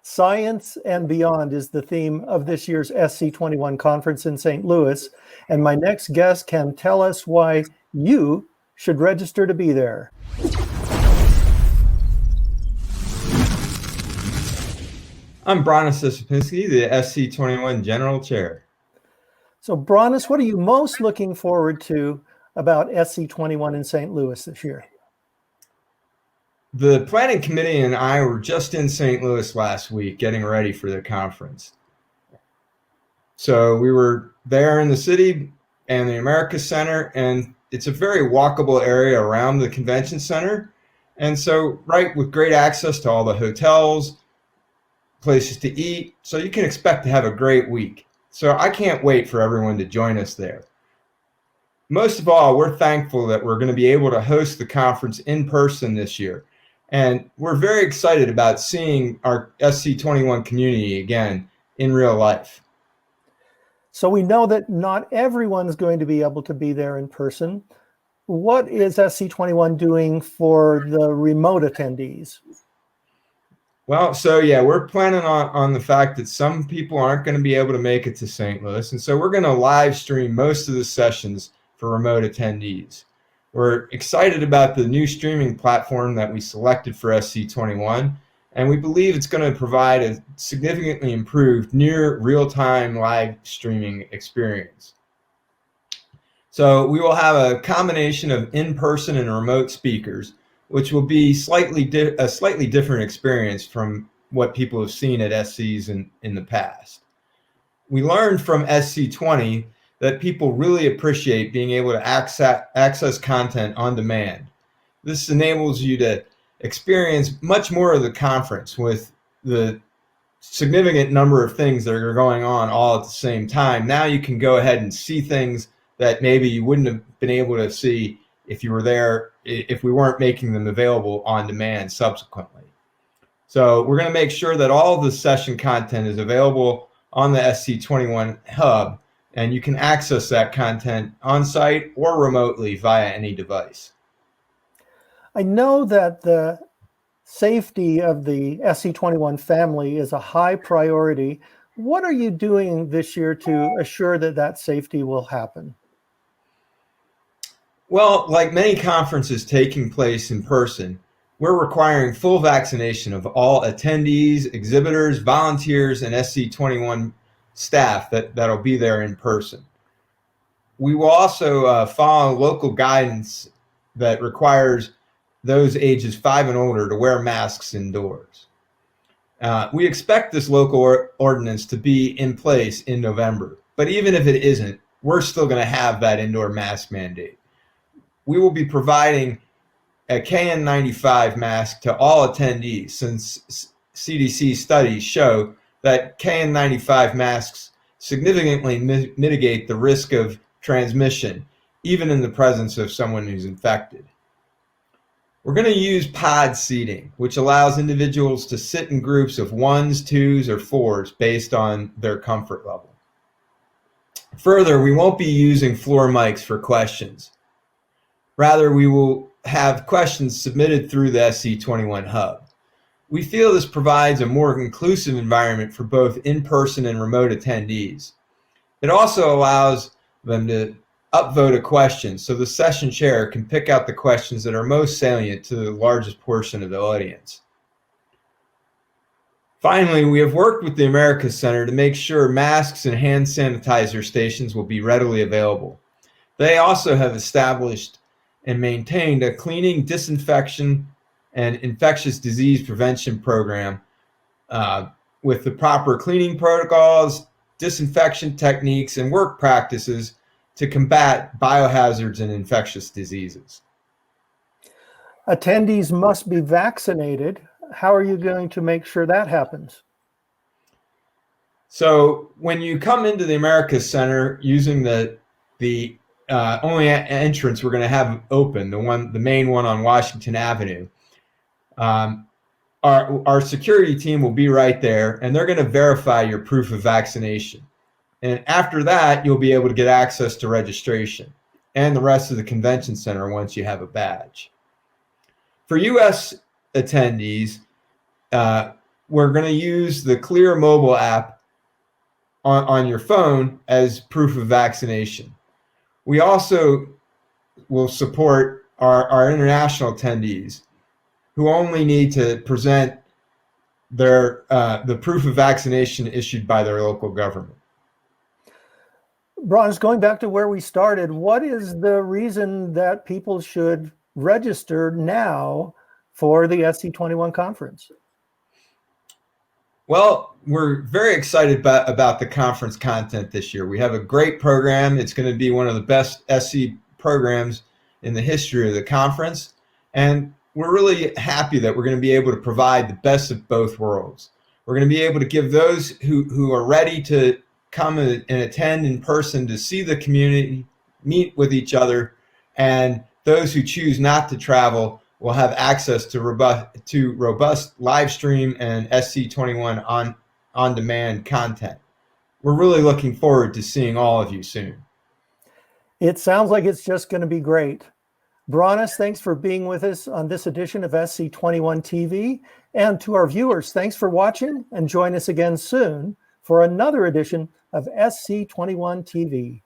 Science and Beyond is the theme of this year's SC21 conference in St. Louis, and my next guest can tell us why you should register to be there. I'm Bronis Supinski, the SC21 General Chair. So Bronis, what are you most looking forward to about SC21 in St. Louis this year? The planning committee and I were just in St. Louis last week getting ready for the conference. So we were there in the city and the America Center, and it's a very walkable area around the convention center. And so with great access to all the hotels, places to eat, so you can expect to have a great week. So I can't wait for everyone to join us there. Most of all, we're thankful that we're going to be able to host the conference in person this year. And we're very excited about seeing our SC21 community again in real life. So we know that not everyone's going to be able to be there in person. What is SC21 doing for the remote attendees? Well, so yeah, we're planning on the fact that some people aren't going to be able to make it to St. Louis. And so we're going to live stream most of the sessions for remote attendees. We're excited about the new streaming platform that we selected for SC21, and we believe it's going to provide a significantly improved near real-time live streaming experience. So we will have a combination of in-person and remote speakers, which will be a slightly different experience from what people have seen at SCs in the past. We learned from SC20 that people really appreciate being able to access content on demand. This enables you to experience much more of the conference with the significant number of things that are going on all at the same time. Now you can go ahead and see things that maybe you wouldn't have been able to see if you were there, if we weren't making them available on demand subsequently. So we're going to make sure that all of the session content is available on the SC21 hub, and you can access that content on site or remotely via any device. I know that the safety of the SC21 family is a high priority. What are you doing this year to assure that that safety will happen? Well, like many conferences taking place in person, we're requiring full vaccination of all attendees, exhibitors, volunteers, and SC21 staff that'll be there in person. We will also follow local guidance that requires those ages 5 and older to wear masks indoors. We expect this local ordinance to be in place in November, but even if it isn't, we're still going to have that indoor mask mandate. We will be providing a KN95 mask to all attendees, since CDC studies show that KN95 masks significantly mitigate the risk of transmission, even in the presence of someone who's infected. We're going to use pod seating, which allows individuals to sit in groups of 1s, 2s, or 4s based on their comfort level. Further, we won't be using floor mics for questions. Rather, we will have questions submitted through the SC21 hub. We feel this provides a more inclusive environment for both in-person and remote attendees. It also allows them to upvote a question, so the session chair can pick out the questions that are most salient to the largest portion of the audience. Finally, we have worked with the America Center to make sure masks and hand sanitizer stations will be readily available. They also have established and maintained a cleaning, disinfection, and infectious disease prevention program with the proper cleaning protocols, disinfection techniques, and work practices to combat biohazards and infectious diseases. Attendees must be vaccinated. How are you going to make sure that happens? So when you come into the America Center using the only entrance we're going to have open, the main one on Washington Avenue, our security team will be right there, and they're going to verify your proof of vaccination. And after that, you'll be able to get access to registration and the rest of the convention center once you have a badge. For U.S. attendees, we're going to use the Clear mobile app on your phone as proof of vaccination. We also will support our international attendees who only need to present the proof of vaccination issued by their local government. Bronis, going back to where we started, what is the reason that people should register now for the SC21 conference? Well, we're very excited about the conference content this year. We have a great program. It's going to be one of the best SC programs in the history of the conference. And we're really happy that we're going to be able to provide the best of both worlds. We're going to be able to give those who are ready to come and attend in person to see the community, meet with each other, and those who choose not to travel will have access to robust live stream and SC21 on-demand content. We're really looking forward to seeing all of you soon. It sounds like it's just going to be great. Bronis, thanks for being with us on this edition of SC21 TV. And to our viewers, thanks for watching, and join us again soon for another edition of SC21 TV.